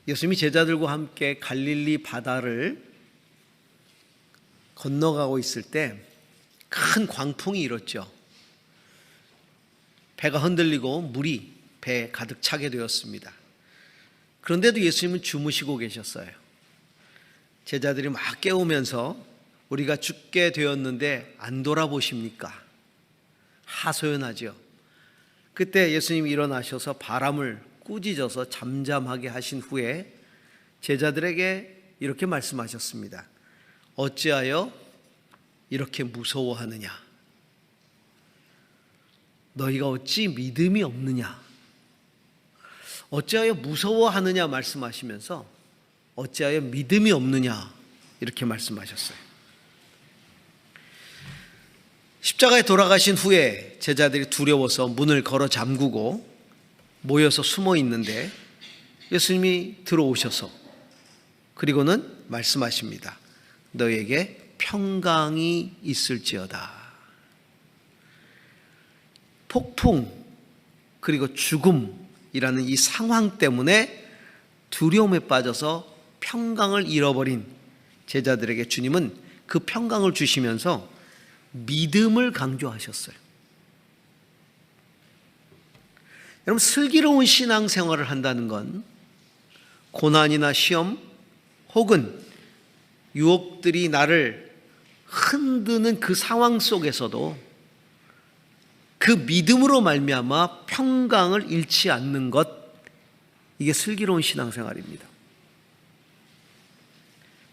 예수님이 제자들과 함께 갈릴리 바다를 건너가고 있을 때 큰 광풍이 일었죠. 배가 흔들리고 물이 배에 가득 차게 되었습니다. 그런데도 예수님은 주무시고 계셨어요. 제자들이 막 깨우면서 우리가 죽게 되었는데 안 돌아보십니까? 하소연하죠. 그때 예수님이 일어나셔서 바람을 꾸짖어서 잠잠하게 하신 후에 제자들에게 이렇게 말씀하셨습니다. 어찌하여 이렇게 무서워하느냐? 너희가 어찌 믿음이 없느냐? 어찌하여 무서워하느냐 말씀하시면서 어찌하여 믿음이 없느냐 이렇게 말씀하셨어요. 십자가에 돌아가신 후에 제자들이 두려워서 문을 걸어 잠그고 모여서 숨어 있는데 예수님이 들어오셔서 그리고는 말씀하십니다. 너에게 평강이 있을지어다. 폭풍 그리고 죽음이라는 이 상황 때문에 두려움에 빠져서 평강을 잃어버린 제자들에게 주님은 그 평강을 주시면서 믿음을 강조하셨어요. 여러분, 슬기로운 신앙생활을 한다는 건 고난이나 시험 혹은 유혹들이 나를 흔드는 그 상황 속에서도 그 믿음으로 말미암아 평강을 잃지 않는 것, 이게 슬기로운 신앙생활입니다.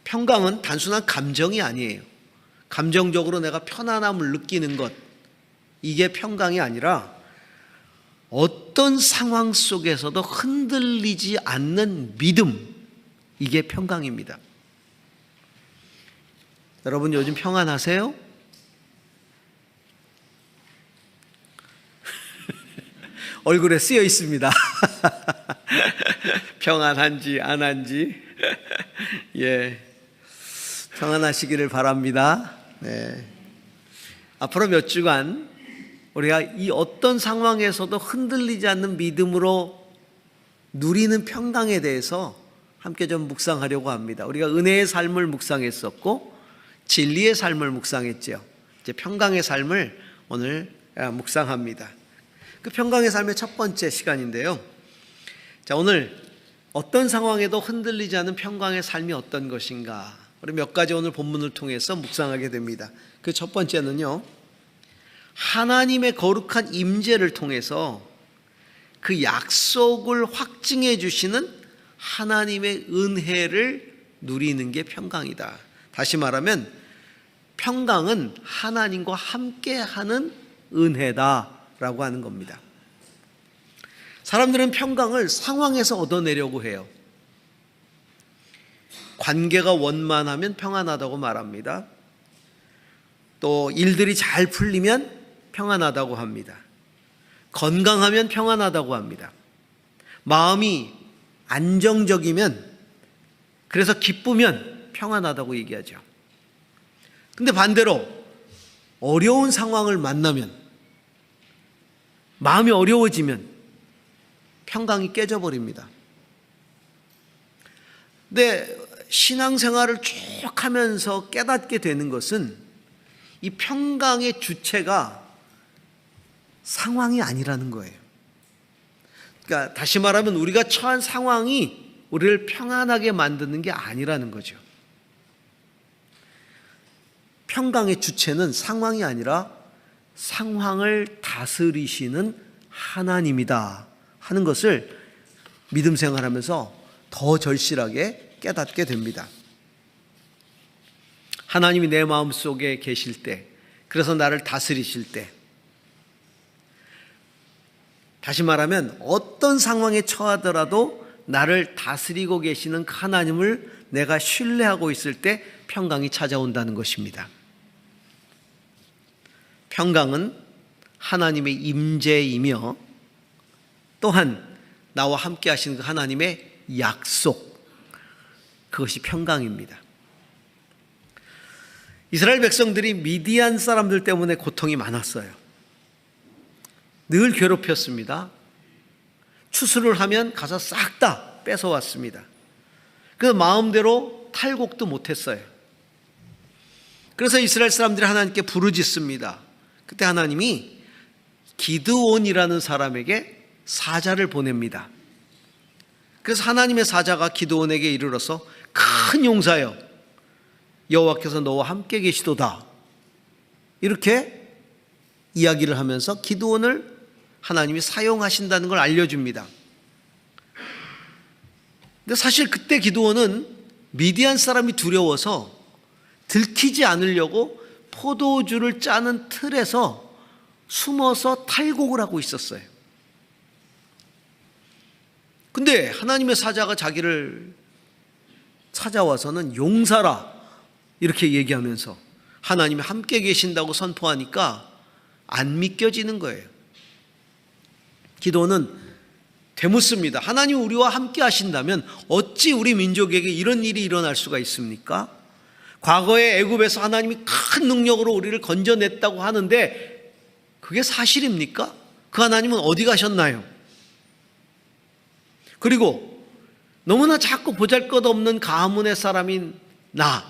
평강은 단순한 감정이 아니에요. 감정적으로 내가 편안함을 느끼는 것, 이게 평강이 아니라 어떤 상황 속에서도 흔들리지 않는 믿음, 이게 평강입니다. 여러분 요즘 평안하세요? 얼굴에 쓰여 있습니다. 평안한지 안 한지. 예, 평안하시기를 바랍니다. 네. 앞으로 몇 주간 우리가 이 어떤 상황에서도 흔들리지 않는 믿음으로 누리는 평강에 대해서 함께 좀 묵상하려고 합니다. 우리가 은혜의 삶을 묵상했었고 진리의 삶을 묵상했죠. 이제 평강의 삶을 오늘 묵상합니다. 그 평강의 삶의 첫 번째 시간인데요. 자, 오늘 어떤 상황에도 흔들리지 않는 평강의 삶이 어떤 것인가? 우리 몇 가지 오늘 본문을 통해서 묵상하게 됩니다. 그 첫 번째는요, 하나님의 거룩한 임재를 통해서 그 약속을 확증해 주시는 하나님의 은혜를 누리는 게 평강이다. 다시 말하면 평강은 하나님과 함께하는 은혜다라고 하는 겁니다. 사람들은 평강을 상황에서 얻어내려고 해요. 관계가 원만하면 평안하다고 말합니다. 또 일들이 잘 풀리면 평안하다고 합니다. 건강하면 평안하다고 합니다. 마음이 안정적이면, 그래서 기쁘면 평안하다고 얘기하죠. 근데 반대로 어려운 상황을 만나면, 마음이 어려워지면 평강이 깨져버립니다. 근데 신앙생활을 쭉 하면서 깨닫게 되는 것은 이 평강의 주체가 상황이 아니라는 거예요. 그러니까 다시 말하면 우리가 처한 상황이 우리를 평안하게 만드는 게 아니라는 거죠. 평강의 주체는 상황이 아니라 상황을 다스리시는 하나님이다 하는 것을 믿음 생활하면서 더 절실하게 깨닫게 됩니다. 하나님이 내 마음속에 계실 때, 그래서 나를 다스리실 때, 다시 말하면 어떤 상황에 처하더라도 나를 다스리고 계시는 하나님을 내가 신뢰하고 있을 때 평강이 찾아온다는 것입니다. 평강은 하나님의 임재이며 또한 나와 함께 하시는 그 하나님의 약속, 그것이 평강입니다. 이스라엘 백성들이 미디안 사람들 때문에 고통이 많았어요. 늘 괴롭혔습니다. 추수를 하면 가서 싹 다 뺏어왔습니다. 그 마음대로 탈곡도 못했어요. 그래서 이스라엘 사람들이 하나님께 부르짖습니다. 그때 하나님이 기드온이라는 사람에게 사자를 보냅니다. 그래서 하나님의 사자가 기드온에게 이르러서 큰 용사여, 여호와께서 너와 함께 계시도다, 이렇게 이야기를 하면서 기드온을 하나님이 사용하신다는 걸 알려줍니다. 근데 사실 그때 기드온은 미디안 사람이 두려워서 들키지 않으려고 포도주를 짜는 틀에서 숨어서 탈곡을 하고 있었어요. 근데 하나님의 사자가 자기를 찾아와서는 용사라 이렇게 얘기하면서 하나님이 함께 계신다고 선포하니까 안 믿겨지는 거예요. 기도는 되묻습니다. 하나님 우리와 함께 하신다면 어찌 우리 민족에게 이런 일이 일어날 수가 있습니까? 과거에 애굽에서 하나님이 큰 능력으로 우리를 건져냈다고 하는데 그게 사실입니까? 그 하나님은 어디 가셨나요? 그리고 너무나 자꾸 보잘것없는 가문의 사람인 나,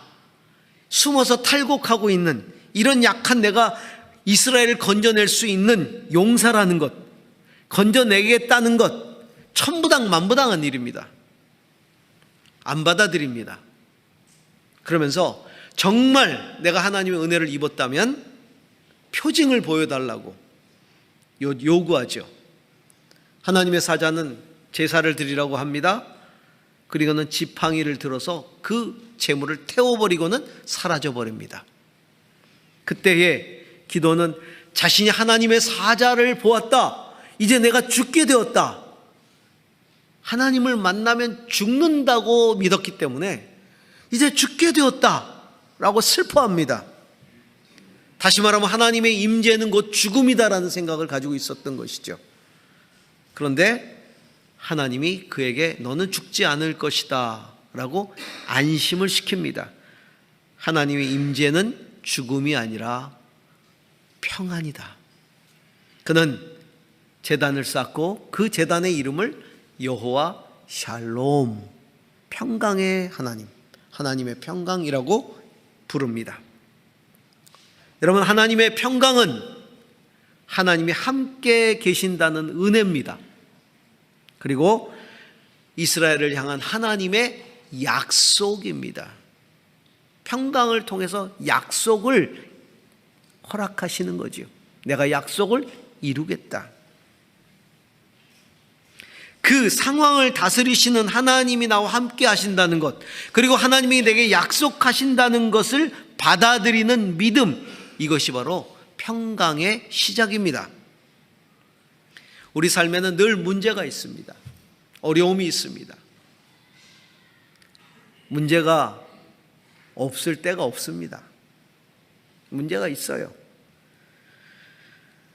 숨어서 탈곡하고 있는 이런 약한 내가 이스라엘을 건져낼 수 있는 용사라는 것, 건져내겠다는 것, 천부당 만부당한 일입니다. 안 받아들입니다. 그러면서 정말 내가 하나님의 은혜를 입었다면 표징을 보여달라고 요구하죠. 하나님의 사자는 제사를 드리라고 합니다. 그리고는 지팡이를 들어서 그 재물을 태워버리고는 사라져버립니다. 그때에 기도는 자신이 하나님의 사자를 보았다, 이제 내가 죽게 되었다, 하나님을 만나면 죽는다고 믿었기 때문에 이제 죽게 되었다라고 슬퍼합니다. 다시 말하면 하나님의 임재는 곧 죽음이다라는 생각을 가지고 있었던 것이죠. 그런데 하나님이 그에게 너는 죽지 않을 것이다 라고 안심을 시킵니다. 하나님의 임재는 죽음이 아니라 평안이다. 그는 제단을 쌓고 그 제단의 이름을 여호와 샬롬, 평강의 하나님, 하나님의 평강이라고 부릅니다. 여러분, 하나님의 평강은 하나님이 함께 계신다는 은혜입니다. 그리고 이스라엘을 향한 하나님의 약속입니다. 평강을 통해서 약속을 허락하시는 거죠. 내가 약속을 이루겠다. 그 상황을 다스리시는 하나님이 나와 함께 하신다는 것, 그리고 하나님이 내게 약속하신다는 것을 받아들이는 믿음, 이것이 바로 평강의 시작입니다. 우리 삶에는 늘 문제가 있습니다. 어려움이 있습니다. 문제가 없을 때가 없습니다. 문제가 있어요.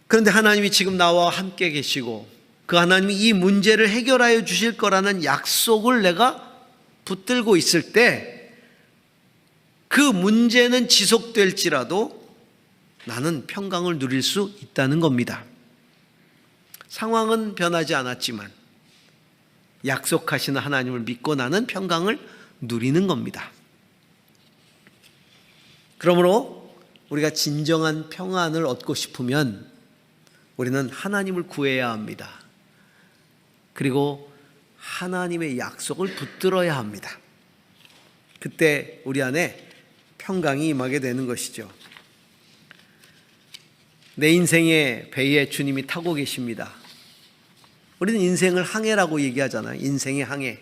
그런데 하나님이 지금 나와 함께 계시고 그 하나님이 이 문제를 해결하여 주실 거라는 약속을 내가 붙들고 있을 때 그 문제는 지속될지라도 나는 평강을 누릴 수 있다는 겁니다. 상황은 변하지 않았지만 약속하시는 하나님을 믿고 나는 평강을 누리는 겁니다. 그러므로 우리가 진정한 평안을 얻고 싶으면 우리는 하나님을 구해야 합니다. 그리고 하나님의 약속을 붙들어야 합니다. 그때 우리 안에 평강이 임하게 되는 것이죠. 내 인생의 배에 주님이 타고 계십니다. 우리는 인생을 항해라고 얘기하잖아요. 인생의 항해.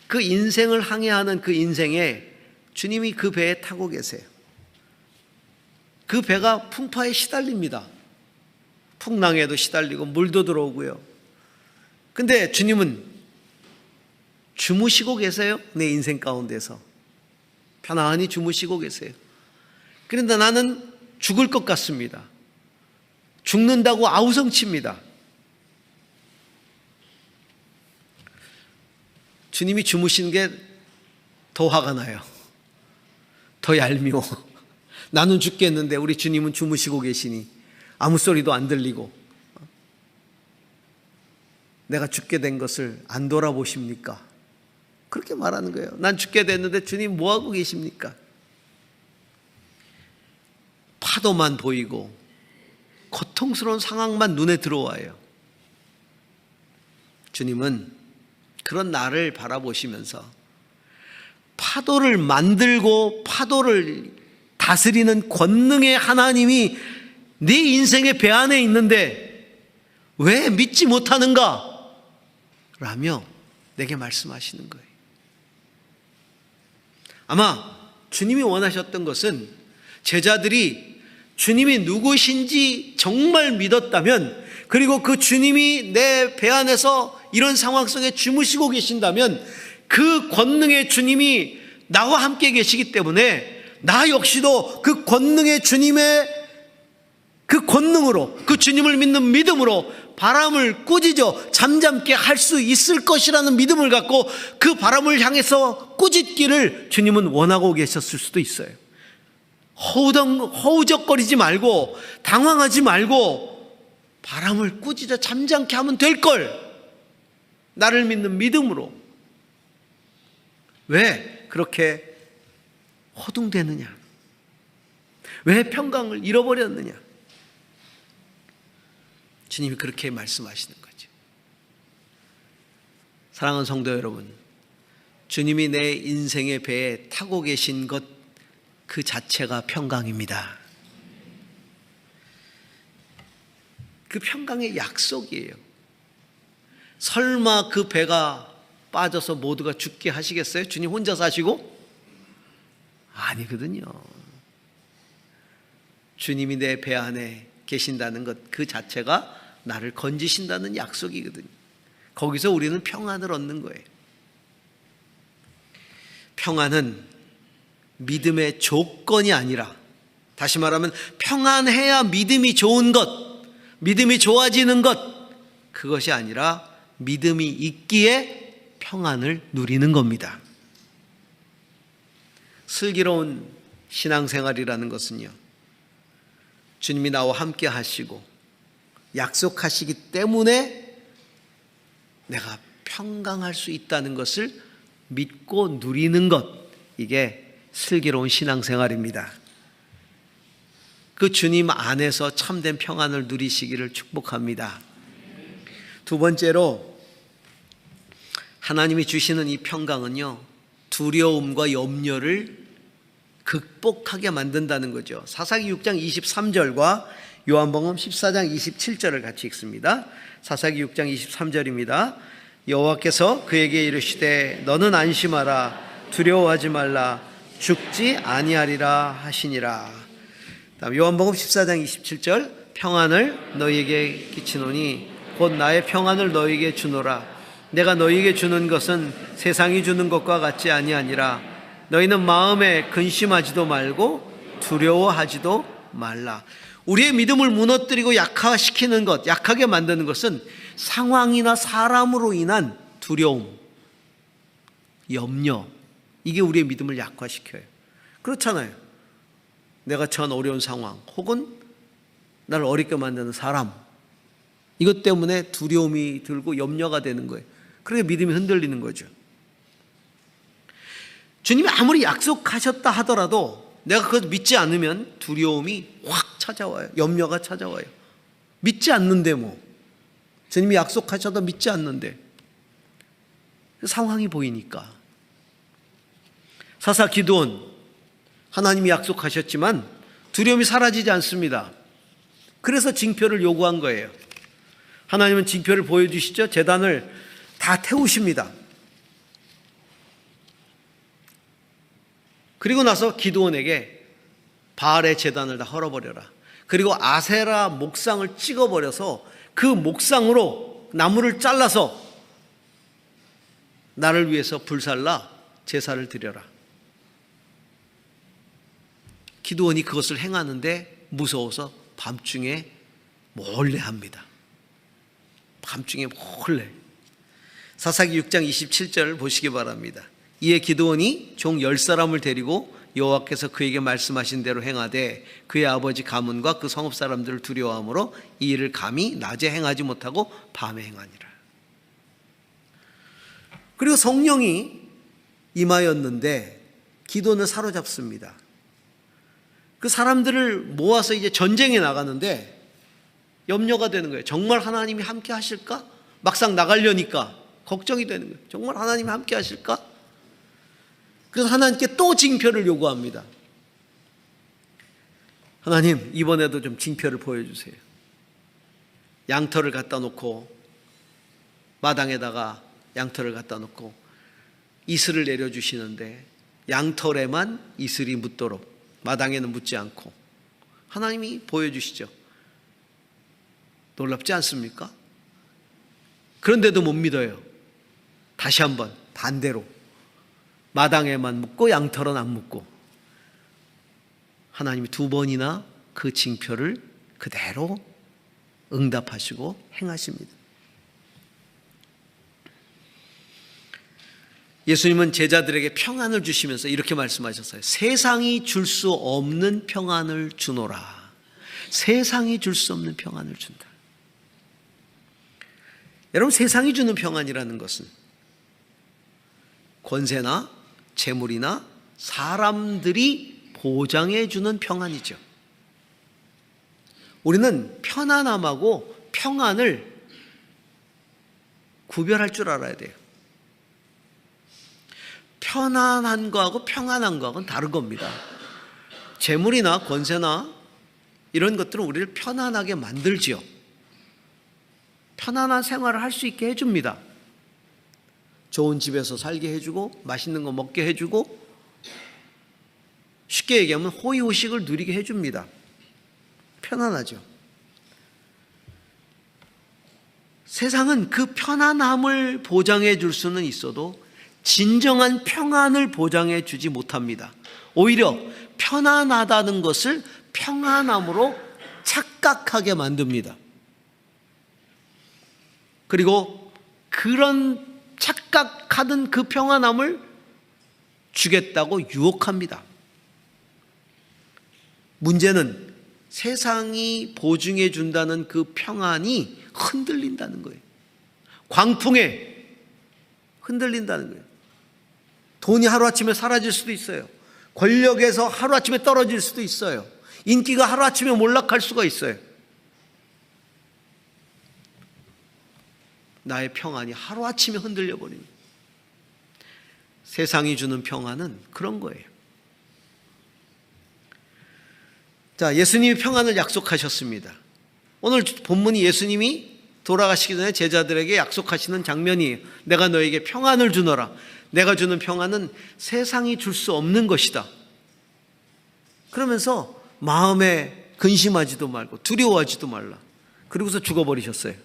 그 인생을 항해하는 그 인생에 주님이 그 배에 타고 계세요. 그 배가 풍파에 시달립니다. 풍랑에도 시달리고 물도 들어오고요. 근데 주님은 주무시고 계세요. 내 인생 가운데서 편안히 주무시고 계세요. 그런데 나는 죽을 것 같습니다. 죽는다고 아우성칩니다. 주님이 주무시는 게 더 화가 나요. 더 얄미워. 나는 죽겠는데 우리 주님은 주무시고 계시니 아무 소리도 안 들리고 내가 죽게 된 것을 안 돌아보십니까? 그렇게 말하는 거예요. 난 죽게 됐는데 주님 뭐 하고 계십니까? 파도만 보이고 고통스러운 상황만 눈에 들어와요. 주님은 그런 나를 바라보시면서 파도를 만들고 파도를 다스리는 권능의 하나님이 네 인생의 배 안에 있는데 왜 믿지 못하는가? 라며 내게 말씀하시는 거예요. 아마 주님이 원하셨던 것은 제자들이 주님이 누구신지 정말 믿었다면, 그리고 그 주님이 내 배 안에서 이런 상황 속에 주무시고 계신다면 그 권능의 주님이 나와 함께 계시기 때문에 나 역시도 그 권능의 주님의 그 권능으로, 그 주님을 믿는 믿음으로 바람을 꾸짖어 잠잠게 할 수 있을 것이라는 믿음을 갖고 그 바람을 향해서 꾸짖기를 주님은 원하고 계셨을 수도 있어요. 허우적거리지 말고 당황하지 말고 바람을 꾸짖어 잠잠게 하면 될 걸, 나를 믿는 믿음으로. 왜 그렇게 허둥대느냐? 왜 평강을 잃어버렸느냐? 주님이 그렇게 말씀하시는 거죠. 사랑하는 성도 여러분, 주님이 내 인생의 배에 타고 계신 것 그 자체가 평강입니다. 그 평강의 약속이에요. 설마 그 배가 빠져서 모두가 죽게 하시겠어요? 주님 혼자 사시고? 아니거든요. 주님이 내 배 안에 계신다는 것 그 자체가 나를 건지신다는 약속이거든요. 거기서 우리는 평안을 얻는 거예요. 평안은 믿음의 조건이 아니라, 다시 말하면 평안해야 믿음이 좋은 것, 믿음이 좋아지는 것, 그것이 아니라 믿음이 있기에 평안을 누리는 겁니다. 슬기로운 신앙생활이라는 것은요, 주님이 나와 함께 하시고 약속하시기 때문에 내가 평강할 수 있다는 것을 믿고 누리는 것, 이게 슬기로운 신앙생활입니다. 그 주님 안에서 참된 평안을 누리시기를 축복합니다. 두 번째로, 하나님이 주시는 이 평강은요, 두려움과 염려를 극복하게 만든다는 거죠. 사사기 6장 23절과 요한복음 14장 27절을 같이 읽습니다. 사사기 6장 23절입니다. 여호와께서 그에게 이르시되 너는 안심하라, 두려워하지 말라, 죽지 아니하리라 하시니라. 다음 요한복음 14장 27절, 평안을 너희에게 끼치노니 곧 나의 평안을 너희에게 주노라. 내가 너희에게 주는 것은 세상이 주는 것과 같지 아니하니라. 너희는 마음에 근심하지도 말고 두려워하지도 말라. 우리의 믿음을 무너뜨리고 약화시키는 것, 약하게 만드는 것은 상황이나 사람으로 인한 두려움, 염려, 이게 우리의 믿음을 약화시켜요. 그렇잖아요. 내가 처한 어려운 상황, 혹은 나를 어렵게 만드는 사람, 이것 때문에 두려움이 들고 염려가 되는 거예요. 그래서 믿음이 흔들리는 거죠. 주님이 아무리 약속하셨다 하더라도 내가 그것 믿지 않으면 두려움이 확 찾아와요. 염려가 찾아와요. 믿지 않는데 뭐. 주님이 약속하셔도 믿지 않는데. 상황이 보이니까. 사사 기드온, 하나님이 약속하셨지만 두려움이 사라지지 않습니다. 그래서 징표를 요구한 거예요. 하나님은 징표를 보여주시죠. 제단을 다 태우십니다. 그리고 나서 기드온에게 바알의 제단을 다 헐어버려라. 그리고 아세라 목상을 찍어버려서 그 목상으로 나무를 잘라서 나를 위해서 불살라 제사를 드려라. 기드온이 그것을 행하는데 무서워서 밤중에 몰래 합니다. 밤중에 몰래. 사사기 6장 27절 보시기 바랍니다. 이에 기드온이 종 10사람을 데리고 여호와께서 그에게 말씀하신 대로 행하되 그의 아버지 가문과 그 성읍 사람들을 두려워하므로 이 일을 감히 낮에 행하지 못하고 밤에 행하니라. 그리고 성령이 임하였는데 기도는 사로잡습니다. 그 사람들을 모아서 이제 전쟁에 나가는데 염려가 되는 거예요. 정말 하나님이 함께 하실까? 막상 나가려니까 걱정이 되는 거예요. 정말 하나님이 함께 하실까? 그래서 하나님께 또 징표를 요구합니다. 하나님, 이번에도 좀 징표를 보여주세요. 양털을 갖다 놓고, 마당에다가 양털을 갖다 놓고 이슬을 내려주시는데 양털에만 이슬이 묻도록, 마당에는 묻지 않고 하나님이 보여주시죠. 놀랍지 않습니까? 그런데도 못 믿어요. 다시 한번 반대로 마당에만 묻고 양털은 안 묻고, 하나님이 두 번이나 그 징표를 그대로 응답하시고 행하십니다. 예수님은 제자들에게 평안을 주시면서 이렇게 말씀하셨어요. 세상이 줄 수 없는 평안을 주노라. 세상이 줄 수 없는 평안을 준다. 여러분, 세상이 주는 평안이라는 것은 권세나 재물이나 사람들이 보장해 주는 평안이죠. 우리는 편안함하고 평안을 구별할 줄 알아야 돼요. 편안한 거하고 평안한 거하고는 다른 겁니다. 재물이나 권세나 이런 것들은 우리를 편안하게 만들지요. 편안한 생활을 할 수 있게 해줍니다. 좋은 집에서 살게 해주고, 맛있는 거 먹게 해주고, 쉽게 얘기하면 호의호식을 누리게 해줍니다. 편안하죠. 세상은 그 편안함을 보장해 줄 수는 있어도 진정한 평안을 보장해 주지 못합니다. 오히려 편안하다는 것을 평안함으로 착각하게 만듭니다. 그리고 그런 착각하던 그 평안함을 주겠다고 유혹합니다. 문제는 세상이 보증해 준다는 그 평안이 흔들린다는 거예요. 광풍에 흔들린다는 거예요. 돈이 하루아침에 사라질 수도 있어요. 권력에서 하루아침에 떨어질 수도 있어요. 인기가 하루아침에 몰락할 수가 있어요. 나의 평안이 하루아침에 흔들려 버립니다. 세상이 주는 평안은 그런 거예요. 자, 예수님이 평안을 약속하셨습니다. 오늘 본문이 예수님이 돌아가시기 전에 제자들에게 약속하시는 장면이에요. 내가 너에게 평안을 주노라. 내가 주는 평안은 세상이 줄 수 없는 것이다. 그러면서 마음에 근심하지도 말고 두려워하지도 말라. 그리고서 죽어버리셨어요.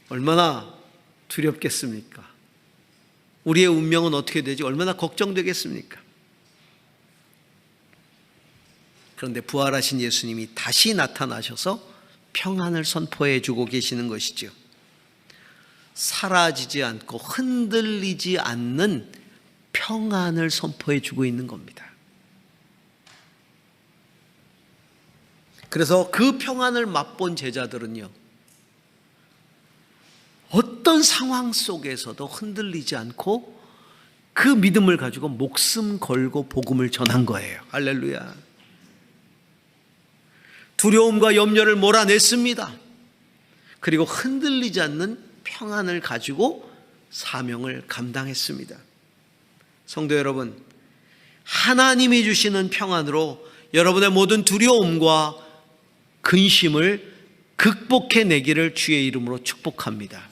얼마나 두렵겠습니까? 우리의 운명은 어떻게 되지? 얼마나 걱정되겠습니까? 그런데 부활하신 예수님이 다시 나타나셔서 평안을 선포해 주고 계시는 것이죠. 사라지지 않고 흔들리지 않는 평안을 선포해 주고 있는 겁니다. 그래서 그 평안을 맛본 제자들은요, 어떤 상황 속에서도 흔들리지 않고 그 믿음을 가지고 목숨 걸고 복음을 전한 거예요. 할렐루야. 두려움과 염려를 몰아냈습니다. 그리고 흔들리지 않는 평안을 가지고 사명을 감당했습니다. 성도 여러분, 하나님이 주시는 평안으로 여러분의 모든 두려움과 근심을 극복해내기를 주의 이름으로 축복합니다.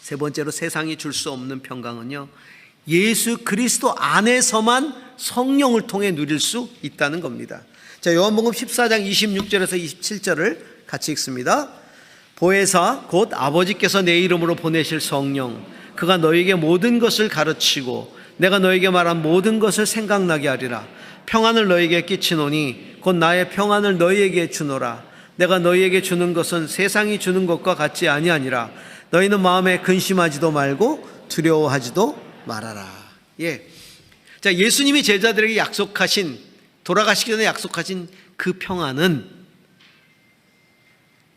세 번째로 세상이 줄 수 없는 평강은요, 예수 그리스도 안에서만 성령을 통해 누릴 수 있다는 겁니다. 자, 요한복음 14장 26절에서 27절을 같이 읽습니다. 보혜사 곧 아버지께서 내 이름으로 보내실 성령, 그가 너에게 모든 것을 가르치고 내가 너에게 말한 모든 것을 생각나게 하리라. 평안을 너에게 끼치노니 곧 나의 평안을 너희에게 주노라. 내가 너희에게 주는 것은 세상이 주는 것과 같지 아니하니라. 너희는 마음에 근심하지도 말고 두려워하지도 말아라. 자, 예수님이 제자들에게 약속하신 돌아가시기 전에 약속하신 그 평안은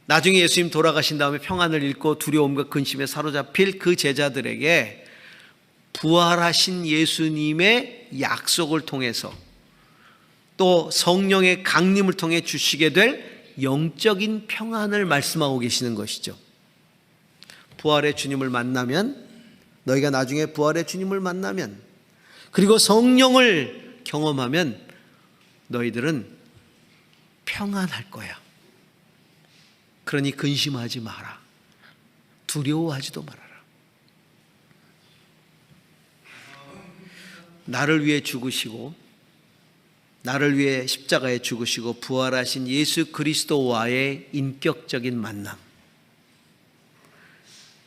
나중에 예수님 돌아가신 다음에 평안을 잃고 두려움과 근심에 사로잡힐 그 제자들에게 부활하신 예수님의 약속을 통해서 또 성령의 강림을 통해 주시게 될 영적인 평안을 말씀하고 계시는 것이죠. 부활의 주님을 만나면, 너희가 나중에 부활의 주님을 만나면, 그리고 성령을 경험하면 너희들은 평안할 거야. 그러니 근심하지 마라. 두려워하지도 말아라. 나를 위해 죽으시고 나를 위해 십자가에 죽으시고 부활하신 예수 그리스도와의 인격적인 만남,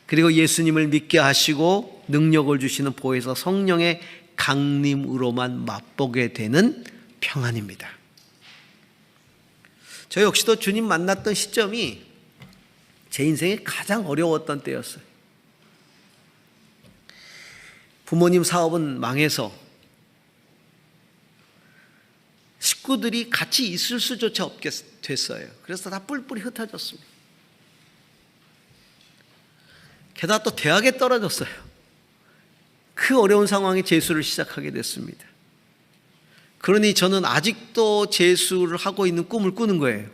그리고 예수님을 믿게 하시고 능력을 주시는 보혜사 성령의 강림으로만 맛보게 되는 평안입니다. 저 역시도 주님 만났던 시점이 제 인생에 가장 어려웠던 때였어요. 부모님 사업은 망해서 식구들이 같이 있을 수조차 없게 됐어요. 그래서 다 뿔뿔이 흩어졌습니다. 게다가 또 대학에 떨어졌어요. 그 어려운 상황에 재수를 시작하게 됐습니다. 그러니 저는 아직도 재수를 하고 있는 꿈을 꾸는 거예요.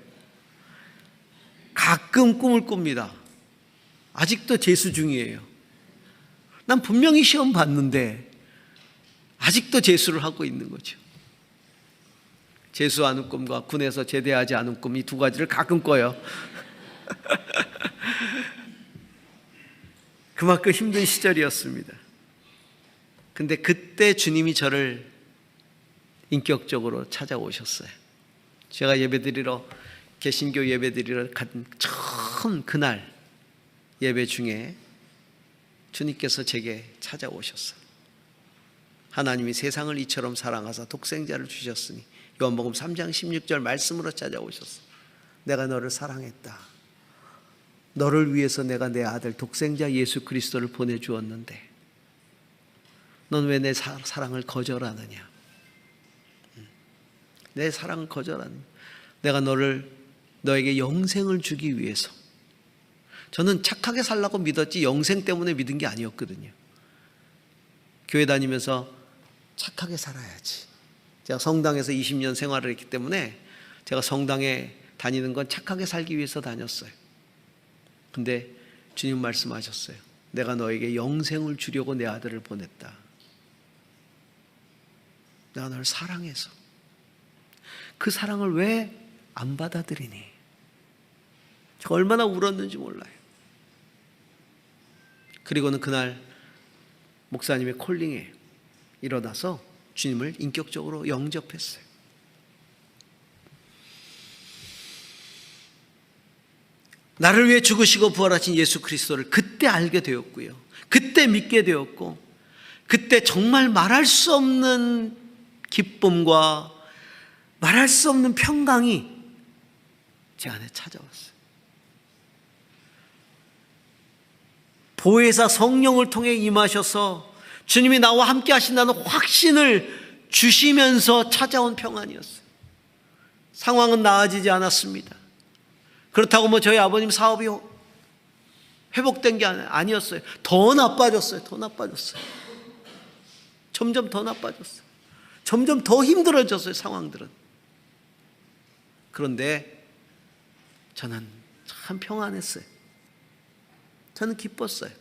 가끔 꿈을 꿉니다. 아직도 재수 중이에요. 난 분명히 시험 봤는데 아직도 재수를 하고 있는 거죠. 재수하는 꿈과 군에서 제대하지 않은 꿈, 이 두 가지를 가끔 꿔요. 그만큼 힘든 시절이었습니다. 근데 그때 주님이 저를 인격적으로 찾아오셨어요. 제가 예배드리러, 개신교 예배드리러 간 처음 그날 예배 중에 주님께서 제게 찾아오셨어요. 하나님이 세상을 이처럼 사랑하사 독생자를 주셨으니, 요한복음 3장 16절 말씀으로 찾아오셨어. 내가 너를 사랑했다. 너를 위해서 내가 내 아들 독생자 예수 그리스도를 보내주었는데 넌 왜 내 사랑을 거절하느냐. 내 사랑을 거절하느냐. 내가 너에게 영생을 주기 위해서. 저는 착하게 살라고 믿었지 영생 때문에 믿은 게 아니었거든요. 교회 다니면서 착하게 살아야지. 제가 성당에서 20년 생활을 했기 때문에 제가 성당에 다니는 건 착하게 살기 위해서 다녔어요. 근데 주님 말씀하셨어요. 내가 너에게 영생을 주려고 내 아들을 보냈다. 내가 너를 사랑해서. 그 사랑을 왜 안 받아들이니? 제가 얼마나 울었는지 몰라요. 그리고는 그날 목사님의 콜링에 일어나서 주님을 인격적으로 영접했어요. 나를 위해 죽으시고 부활하신 예수 그리스도를 그때 알게 되었고요. 그때 믿게 되었고, 그때 정말 말할 수 없는 기쁨과 말할 수 없는 평강이 제 안에 찾아왔어요. 보혜사 성령을 통해 임하셔서 주님이 나와 함께 하신다는 확신을 주시면서 찾아온 평안이었어요. 상황은 나아지지 않았습니다. 그렇다고 저희 아버님 사업이 회복된 게 아니었어요. 더 나빠졌어요. 더 나빠졌어요. 점점 더 나빠졌어요. 점점 더 힘들어졌어요. 상황들은. 그런데 저는 참 평안했어요. 저는 기뻤어요.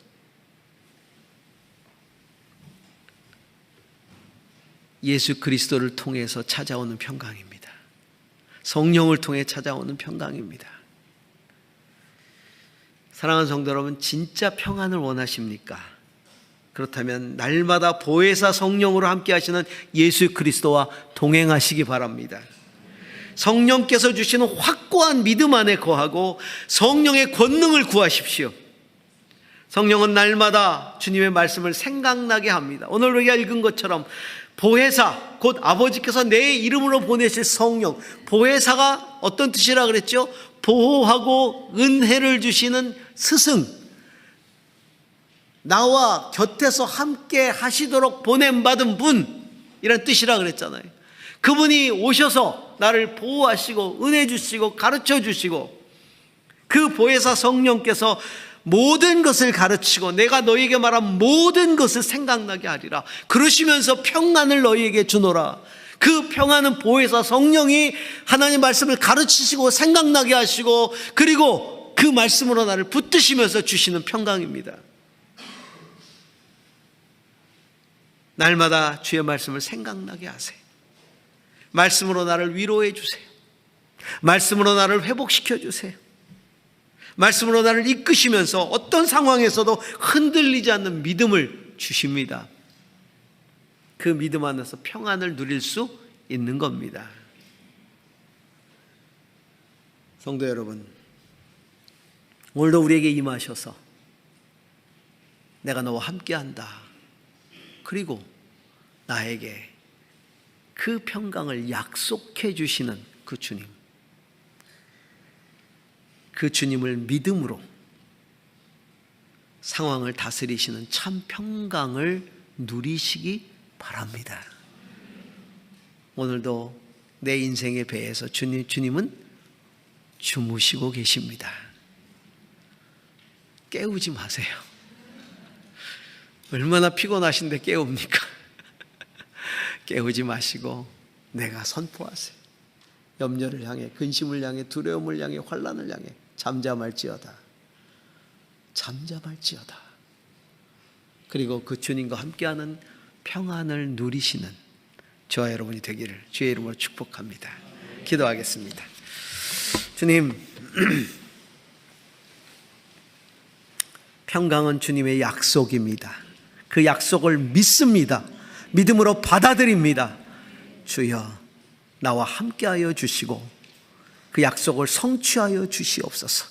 예수 그리스도를 통해서 찾아오는 평강입니다. 성령을 통해 찾아오는 평강입니다. 사랑하는 성도 여러분, 진짜 평안을 원하십니까? 그렇다면 날마다 보혜사 성령으로 함께 하시는 예수 그리스도와 동행하시기 바랍니다. 성령께서 주시는 확고한 믿음 안에 거하고 성령의 권능을 구하십시오. 성령은 날마다 주님의 말씀을 생각나게 합니다. 오늘 우리가 읽은 것처럼 보혜사, 곧 아버지께서 내 이름으로 보내실 성령, 보혜사가 어떤 뜻이라 그랬죠? 보호하고 은혜를 주시는 스승, 나와 곁에서 함께 하시도록 보냄받은 분, 이런 뜻이라 그랬잖아요. 그분이 오셔서 나를 보호하시고 은혜 주시고 가르쳐 주시고 그 보혜사 성령께서 모든 것을 가르치고 내가 너희에게 말한 모든 것을 생각나게 하리라. 그러시면서 평안을 너희에게 주노라. 그 평안은 보혜사 성령이 하나님 말씀을 가르치시고 생각나게 하시고 그리고 그 말씀으로 나를 붙드시면서 주시는 평강입니다. 날마다 주의 말씀을 생각나게 하세요. 말씀으로 나를 위로해 주세요. 말씀으로 나를 회복시켜 주세요. 말씀으로 나를 이끄시면서 어떤 상황에서도 흔들리지 않는 믿음을 주십니다. 그 믿음 안에서 평안을 누릴 수 있는 겁니다. 성도 여러분, 오늘도 우리에게 임하셔서 내가 너와 함께한다. 그리고 나에게 그 평강을 약속해 주시는 그 주님, 그 주님을 믿음으로 상황을 다스리시는 참 평강을 누리시기 바랍니다. 오늘도 내 인생의 배에서 주님은 주무시고 계십니다. 깨우지 마세요. 얼마나 피곤하신데 깨웁니까? 깨우지 마시고 내가 선포하세요. 염려를 향해, 근심을 향해, 두려움을 향해, 환난을 향해 잠잠할지어다. 잠잠할지어다. 그리고 그 주님과 함께하는 평안을 누리시는 저와 여러분이 되기를 주의 이름으로 축복합니다. 기도하겠습니다. 주님, 평강은 주님의 약속입니다. 그 약속을 믿습니다. 믿음으로 받아들입니다. 주여, 나와 함께하여 주시고 그 약속을 성취하여 주시옵소서.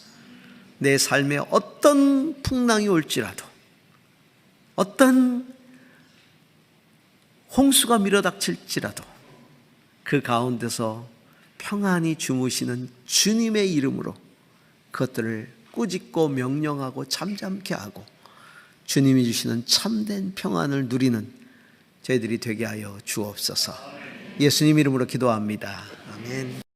내 삶에 어떤 풍랑이 올지라도, 어떤 홍수가 밀어닥칠지라도 그 가운데서 평안히 주무시는 주님의 이름으로 그것들을 꾸짖고 명령하고 잠잠케 하고 주님이 주시는 참된 평안을 누리는 저희들이 되게 하여 주옵소서. 예수님 이름으로 기도합니다. 아멘.